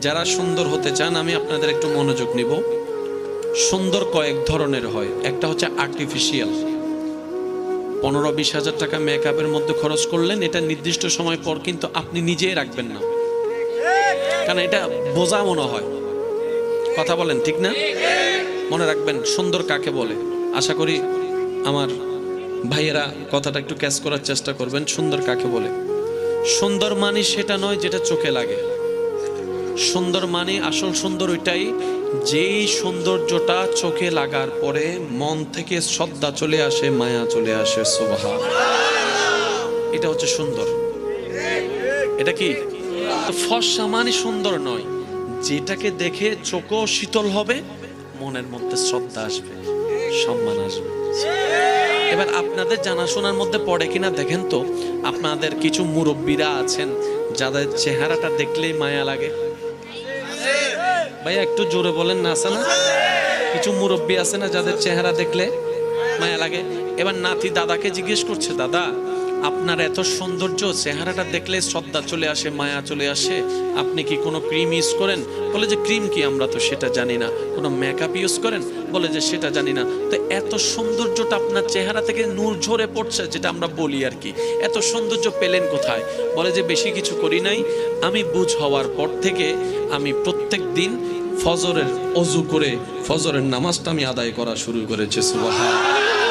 যারা সুন্দর হতে চান আমি আপনাদের একটু মনোযোগ নিব। সুন্দর কয়েক ধরনের হয়। একটা হচ্ছে আর্টিফিশিয়াল। 15-20 হাজার টাকা মেকআপের মধ্যে খরচ করলেন, এটা নির্দিষ্ট সময় পর কিন্তু আপনি নিজেই রাখবেন না, কারণ এটা বোঝা মনে হয়। কথা বলেন ঠিক না? মনে রাখবেন সুন্দর কাকে বলে। আশা করি আমার ভাইয়েরা কথাটা একটু ক্যাচ করার চেষ্টা করবেন। সুন্দর কাকে বলে? সুন্দর মানে সেটা নয় যেটা চোখে লাগে। সুন্দর মানে আসল সুন্দর ওইটাই যেই সৌন্দর্যটা চোখে লাগার পরে মন থেকে শ্রদ্ধা চলে আসে, মায়া চলে আসে। সুবহান, এটা হচ্ছে সুন্দর। এটা কি ফর্সা মানে সুন্দর নয়, যেটাকে দেখে চোখও শীতল হবে, মনের মধ্যে শ্রদ্ধা আসবে, সম্মান আসবে। এবার আপনাদের জানাশোনার মধ্যে পড়ে কিনা দেখেন তো, আপনাদের কিছু মুরব্বীরা আছেন যাদের চেহারাটা দেখলেই মায়া লাগে। ভাইয়া একটু জোরে বলেন না, আছে না? কিছু মুরব্বী আছে না যাদের চেহারা দেখলে মায়া লাগে। এবার নাতি দাদাকে জিজ্ঞেস করছে, দাদা আপনার এত সৌন্দর্য, চেহারাটা দেখলে শ্রদ্ধা চলে আসে, মায়া চলে আসে, আপনি কি কোনো ক্রিম ইউজ করেন? বলে যে ক্রিম কি, আমরা তো সেটা জানি না। কোনো মেকআপ ইউজ করেন? বলে যে সেটা জানি না। তো এত সৌন্দর্যটা আপনার চেহারা থেকে নূর ঝরে পড়ছে, যেটা আমরা বলি আর কি, এত সৌন্দর্য পেলেন কোথায়? বলে যে বেশি কিছু করি নাই, আমি বুঝ হওয়ার পর থেকে আমি প্রত্যেক দিন ফজরের অজু করে ফজরের নামাজটা আমি আদায় করা শুরু করেছি। সুবহানাল্লাহ।